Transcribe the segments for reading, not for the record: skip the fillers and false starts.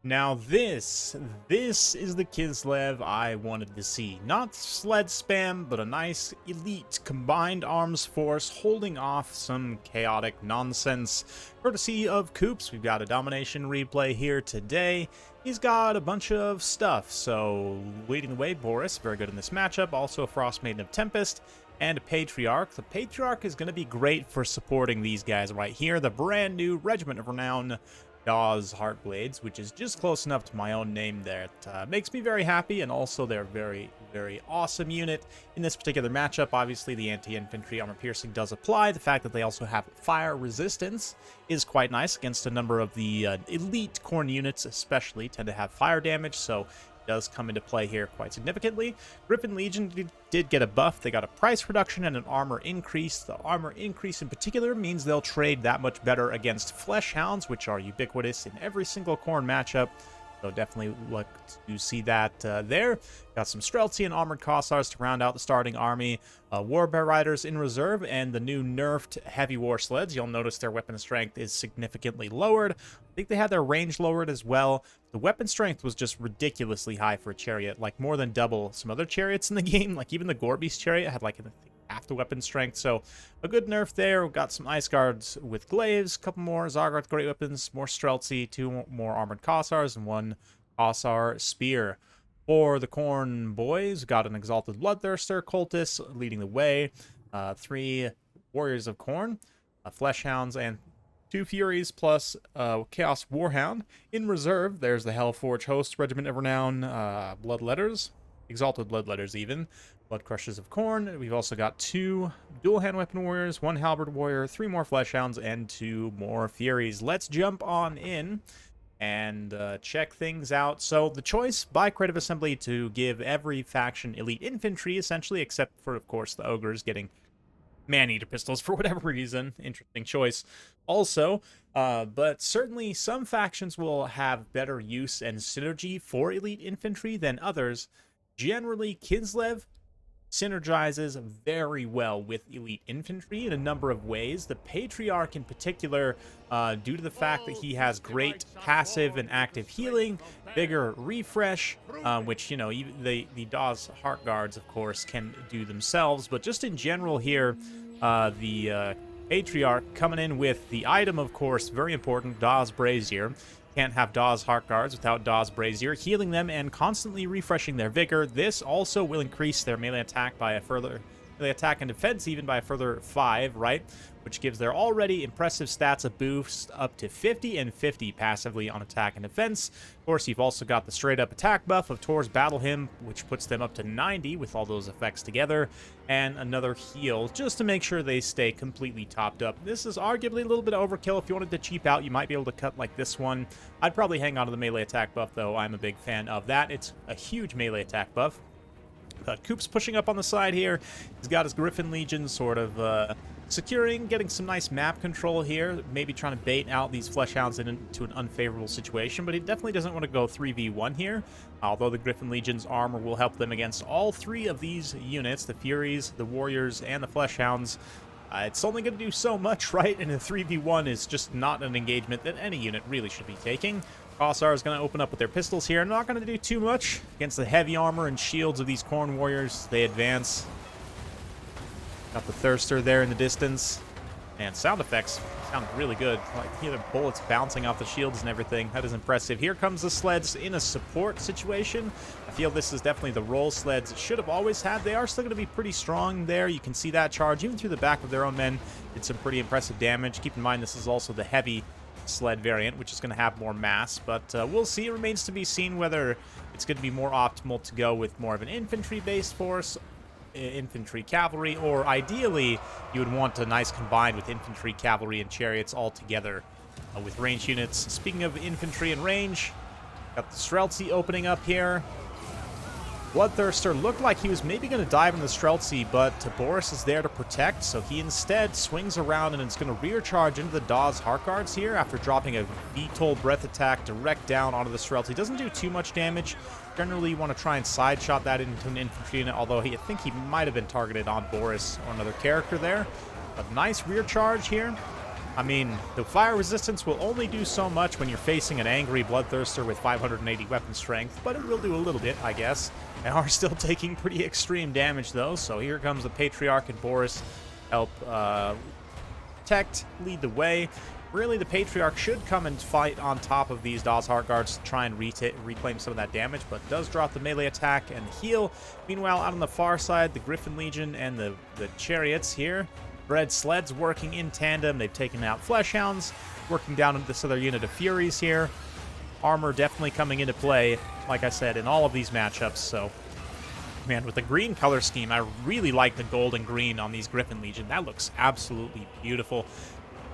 Now this is the Kislev I wanted to see. Not sled spam, but a nice elite combined arms force holding off some chaotic nonsense. Courtesy of Coops, we've got a Domination replay here today. He's got a bunch of stuff, so leading the way, Boris, very good in this matchup. Also a Frost Maiden of Tempest, and a Patriarch. The Patriarch is going to be great for supporting these guys right here. The brand new Regiment of Renown Dawes Heartblades, which is just close enough to my own name there. It makes me very happy, and also they're very, very awesome unit in this particular matchup. Obviously, the anti-infantry armor piercing does apply. The fact that they also have fire resistance is quite nice against a number of the elite Khorne units, especially tend to have fire damage, so does come into play here quite significantly. Griffin Legion did get a buff. They got a price reduction and an armor increase. The armor increase in particular means they'll trade that much better against Flesh Hounds, which are ubiquitous in every single Khorne matchup. So definitely look to see that there. Got some Streltsy and Armored Kossars to round out the starting army. War Bear Riders in reserve, and the new nerfed Heavy War Sleds. You'll notice their weapon strength is significantly lowered. I think they had their range lowered as well. The weapon strength was just ridiculously high for a chariot, like more than double some other chariots in the game. Like even the Gorby's chariot had like half the weapon strength, so a good nerf there. We've got some Ice Guards with Glaives, a couple more Zargarth Great Weapons, more Streltsy, 2 more Armored Kossars, and 1 Kossar Spear. For the Khorne boys, got an Exalted Bloodthirster, Cultist leading the way, 3 Warriors of Khorne, Flesh Hounds, and 2 Furies plus Chaos Warhound. In reserve, there's the Hellforge Host Regiment of Renown, Bloodletters, Exalted Bloodletters even, Blood Crushers of Khorne. We've also got 2 Dual Hand Weapon Warriors, 1 Halberd Warrior, 3 more Flesh Hounds, and 2 more Furies. Let's jump on in and check things out. So the choice by Creative Assembly to give every faction elite infantry, essentially, except for, of course, the Ogres getting Man-Eater pistols for whatever reason. Interesting choice also. But certainly some factions will have better use and synergy for elite infantry than others. Generally, Kislev synergizes very well with elite infantry in a number of ways. The Patriarch in particular, due to the fact that he has great passive and active healing, bigger refresh, which, you know, even the Dawes Heart Guards, of course, can do themselves. But just in general here, the Patriarch coming in with the item, of course, very important, Dawes Brazier. Can't have Dawes Heart Guards without Dawes Brazier, healing them and constantly refreshing their vigor. This also will increase their melee attack by a further melee attack and defense even by a further 5, right? Which gives their already impressive stats a boost up to 50 and 50 passively on attack and defense. Of course, you've also got the straight up attack buff of Tor's Battle Hymn, which puts them up to 90 with all those effects together, and another heal just to make sure they stay completely topped up. This is arguably a little bit of overkill. If you wanted to cheap out, you might be able to cut like this one. I'd probably hang on to the melee attack buff, though. I'm a big fan of that. It's a huge melee attack buff. Coop's pushing up on the side here. He's got his Griffin Legion sort of securing, getting some nice map control here, maybe trying to bait out these Flesh Hounds into an unfavorable situation, but he definitely doesn't want to go 3v1 here, although the Griffin Legion's armor will help them against all 3 of these units, the Furies, the Warriors, and the Flesh Hounds. It's only going to do so much, right? And a 3v1 is just not an engagement that any unit really should be taking. Kossar is going to open up with their pistols here. Not going to do too much against the heavy armor and shields of these Khorne warriors. They advance. Got the Thirster there in the distance. And sound effects sound really good. Like, hear the bullets bouncing off the shields and everything. That is impressive. Here comes the sleds in a support situation. I feel this is definitely the role sleds it should have always had. They are still going to be pretty strong there. You can see that charge even through the back of their own men. Did some pretty impressive damage. Keep in mind this is also the heavy sled variant, which is going to have more mass, but we'll see. It remains to be seen whether it's going to be more optimal to go with more of an infantry-based force, infantry cavalry, or ideally you would want a nice combined with infantry, cavalry, and chariots all together with range units. Speaking of infantry and range, got the Streltsy opening up here. Bloodthirster looked like he was maybe going to dive in the Streltsy, but Boris is there to protect, so he instead swings around and is going to rear charge into the Dawes Heart Guards here after dropping a VTOL breath attack direct down onto the Streltsy. Doesn't do too much damage. Generally, you want to try and side shot that into an infantry unit, although I think he might have been targeted on Boris or another character there. But nice rear charge here. I mean, the fire resistance will only do so much when you're facing an angry Bloodthirster with 580 weapon strength, but it will do a little bit, I guess. They are still taking pretty extreme damage, though, so here comes the Patriarch and Boris help protect, lead the way. Really, the Patriarch should come and fight on top of these Daw's Heart Guards to try and reclaim some of that damage, but does drop the melee attack and the heal. Meanwhile, out on the far side, the Griffin Legion and the Chariots here. Red Sleds working in tandem. They've taken out Fleshhounds, working down into this other unit of Furies here. Armor definitely coming into play, like I said, in all of these matchups, so... Man, with the green color scheme, I really like the gold and green on these Griffin Legion. That looks absolutely beautiful.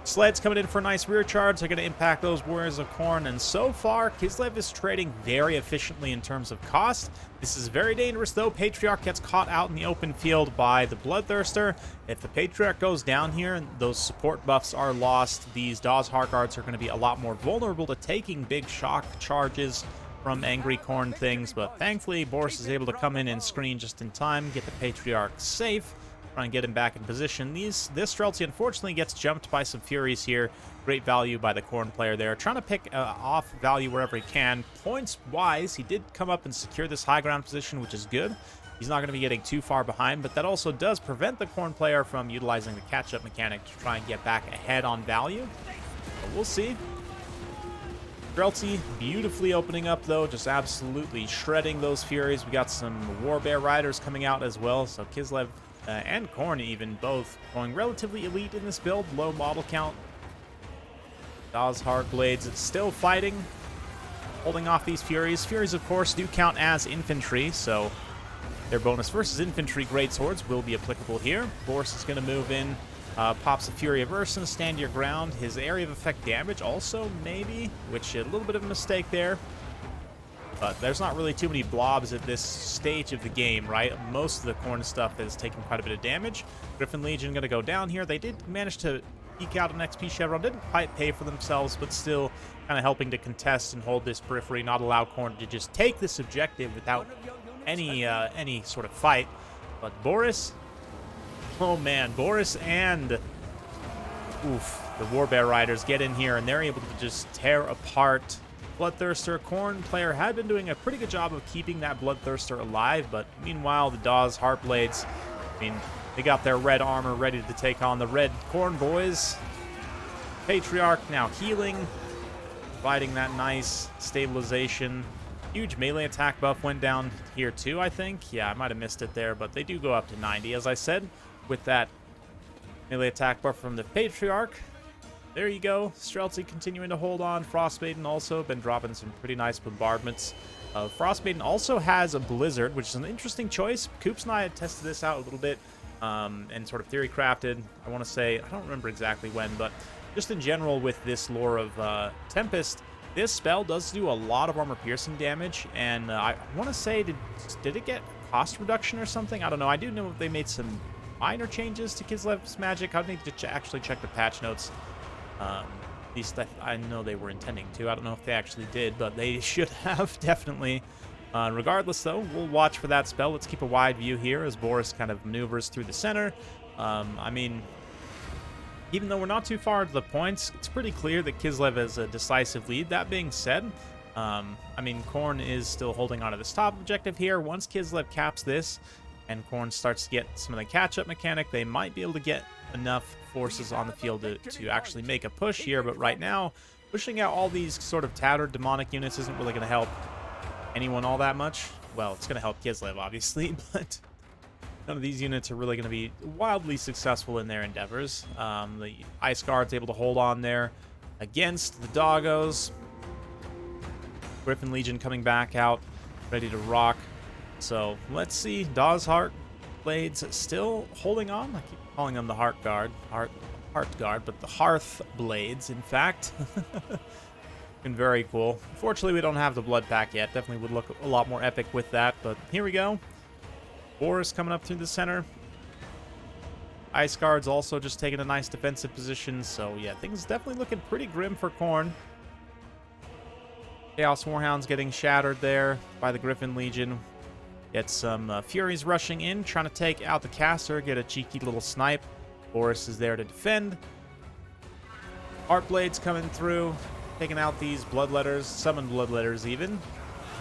Sleds coming in for a nice rear charge. They're going to impact those Warriors of Khorne. And so far, Kislev is trading very efficiently in terms of cost. This is very dangerous, though. Patriarch gets caught out in the open field by the Bloodthirster. If the Patriarch goes down here and those support buffs are lost, these Daw's Heart Guards are going to be a lot more vulnerable to taking big shock charges from angry Khorne things. But thankfully, Boris is able to come in and screen just in time, get the Patriarch safe. Try and get him back in position. This Streltsy unfortunately gets jumped by some Furies here. Great value by the Khorne player there. Trying to pick off value wherever he can. Points-wise, he did come up and secure this high ground position, which is good. He's not going to be getting too far behind, but that also does prevent the Khorne player from utilizing the catch-up mechanic to try and get back ahead on value. But we'll see. Streltsy beautifully opening up, though, just absolutely shredding those Furies. We got some Warbear Riders coming out as well, so Kislev and Khorne even both going relatively elite in this build. Low model count. Daw's Heart Blades still fighting, holding off these Furies. Furies, of course, do count as infantry, so their bonus versus infantry greatswords will be applicable here. Boris is going to move in, pops a Fury Aversion, stand your ground. His area of effect damage also, maybe, which a little bit of a mistake there. But there's not really too many blobs at this stage of the game, right? Most of the Khorne stuff is taking quite a bit of damage. Griffin Legion going to go down here. They did manage to eke out an XP Chevron. Didn't quite pay for themselves, but still kind of helping to contest and hold this periphery, not allow Khorne to just take this objective without any sort of fight. But Boris, oh man, Boris and the Warbear Riders get in here, and they're able to just tear apart Bloodthirster. Khorne player had been doing a pretty good job of keeping that Bloodthirster alive, but meanwhile, the Daw's Heart Blades, I mean, they got their red armor ready to take on the red Khorne boys. Patriarch now healing, providing that nice stabilization. Huge melee attack buff went down here too, I think. Yeah, I might have missed it there, but they do go up to 90, as I said, with that melee attack buff from the Patriarch. There you go. Streltsy continuing to hold on. Frostmaiden also been dropping some pretty nice bombardments. Frostmaiden also has a Blizzard, which is an interesting choice. Coops and I had tested this out a little bit and sort of theory crafted. I want to say, I don't remember exactly when, but just in general with this lore of Tempest, this spell does do a lot of armor piercing damage. And I want to say, did it get cost reduction or something? I don't know. I do know they made some minor changes to Kislev's magic. I need to actually check the patch notes. At least I know they were intending to. I don't know if they actually did, but they should have, definitely. Regardless, though, we'll watch for that spell. Let's keep a wide view here as Boris kind of maneuvers through the center. I mean, even though we're not too far to the points, it's pretty clear that Kislev has a decisive lead. That being said, I mean, Khorne is still holding on to this top objective here. Once Kislev caps this and Khorne starts to get some of the catch-up mechanic, they might be able to get enough forces on the field to actually make a push here. But right now, pushing out all these sort of tattered demonic units isn't really going to help anyone all that much. Well, it's going to help Kislev, obviously, but none of these units are really going to be wildly successful in their endeavors. The Ice Guard's able to hold on there against the Doggos. Griffin Legion coming back out, ready to rock. So let's see. Daw's Heart Blades still holding on. I keep calling them the Heart Guard, Heart Guard, but the Hearth Blades, in fact. Been very cool. Unfortunately, we don't have the Blood Pack yet. Definitely would look a lot more epic with that, but here we go. Boris coming up through the center. Ice Guard's also just taking a nice defensive position, so yeah, things definitely looking pretty grim for Khorne. Chaos Warhound's getting shattered there by the Griffin Legion. Get some Furies rushing in, trying to take out the caster, get a cheeky little snipe. Boris is there to defend. Heartblades coming through, taking out these Bloodletters, Summon Bloodletters even,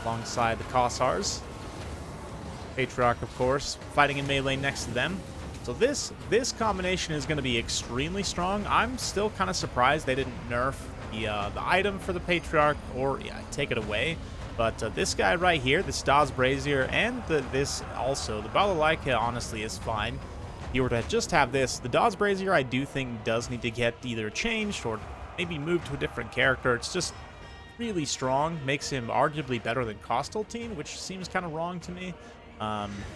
alongside the Kossars. Patriarch, of course, fighting in melee next to them. So this combination is going to be extremely strong. I'm still kind of surprised they didn't nerf the item for the Patriarch or take it away. But this guy right here, this Daz Brazier, and this also, the Balalaika, honestly, is fine. If you were to just have this, the Daz Brazier, I do think does need to get either changed or maybe moved to a different character. It's just really strong, makes him arguably better than Kostaltine, which seems kind of wrong to me.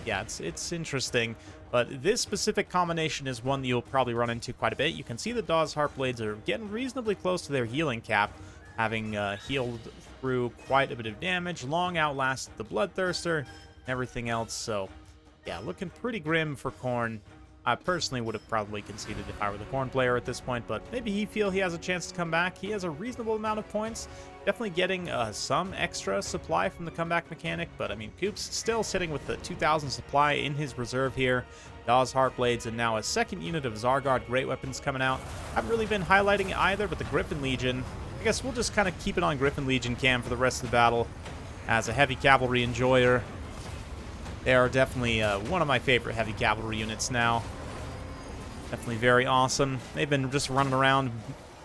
Yeah, it's interesting, but this specific combination is one that you'll probably run into quite a bit. You can see the Dawes Heartblades are getting reasonably close to their healing cap, having healed through quite a bit of damage, long outlasted the Bloodthirster, and everything else. So, yeah, looking pretty grim for Khorne. I personally would have probably conceded if I were the Khorne player at this point, but maybe he feels he has a chance to come back. He has a reasonable amount of points, definitely getting some extra supply from the comeback mechanic, but I mean, Coop's still sitting with the 2,000 supply in his reserve here. Dawes Heartblades, and now a second unit of Zargard Great Weapons coming out. I haven't really been highlighting it either, but the Griffin Legion, I guess we'll just kind of keep it on Griffin Legion cam for the rest of the battle. As a heavy cavalry enjoyer, they are definitely one of my favorite heavy cavalry units now. Definitely very awesome. They've been just running around,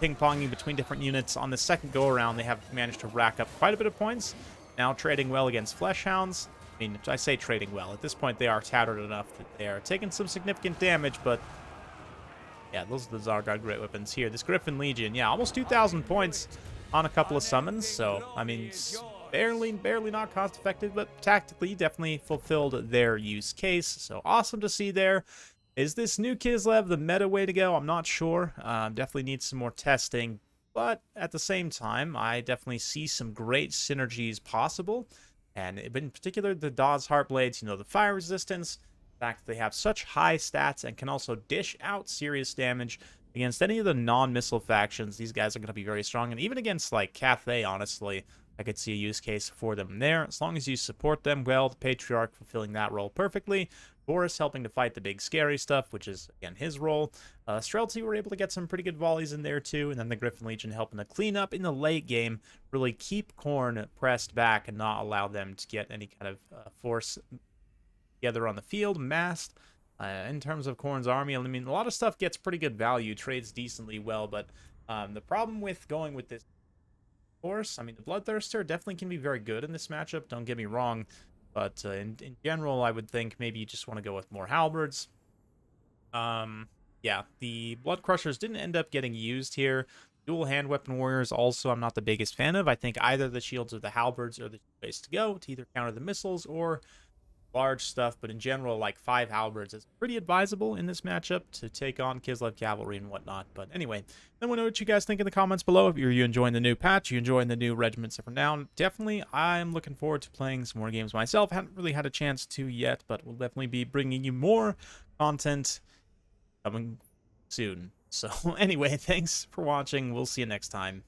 ping-ponging between different units. On the second go-around, they have managed to rack up quite a bit of points. Now trading well against Fleshhounds. I mean, I say trading well. At this point, they are tattered enough that they are taking some significant damage, but yeah, those are the Zargard Great Weapons here. This Griffin Legion, yeah, almost 2,000 points on a couple of summons. So, I mean, barely not cost-effective, but tactically definitely fulfilled their use case. So, awesome to see there. Is this new Kislev the meta way to go? I'm not sure. Definitely needs some more testing. But at the same time, I definitely see some great synergies possible. And in particular, the Dawes Heartblades, you know, the fire resistance, the fact that they have such high stats and can also dish out serious damage against any of the non-missile factions. These guys are going to be very strong. And even against, like, Cathay, honestly, I could see a use case for them there. As long as you support them well, the Patriarch fulfilling that role perfectly. Boris helping to fight the big scary stuff, which is, again, his role. Streltsy were able to get some pretty good volleys in there, too. And then the Griffin Legion helping to clean up in the late game, really keep Khorne pressed back and not allow them to get any kind of force together on the field, massed. In terms of Khorne's army, I mean, a lot of stuff gets pretty good value, trades decently well, but the problem with going with this force, I mean, the Bloodthirster definitely can be very good in this matchup, don't get me wrong. But in general, I would think maybe you just want to go with more halberds. Yeah, the Blood Crushers didn't end up getting used here. Dual hand weapon warriors also I'm not the biggest fan of. I think either the shields or the halberds are the place to go to either counter the missiles or large stuff. But in general, like 5 halberds is pretty advisable in this matchup to take on Kislev cavalry and whatnot. But anyway, let me know what you guys think in the comments below. If you're enjoying the new patch, you enjoying the new regiments up and down, definitely I'm looking forward to playing some more games myself. Haven't really had a chance to yet, but we'll definitely be bringing you more content coming soon. So anyway, thanks for watching. We'll see you next time.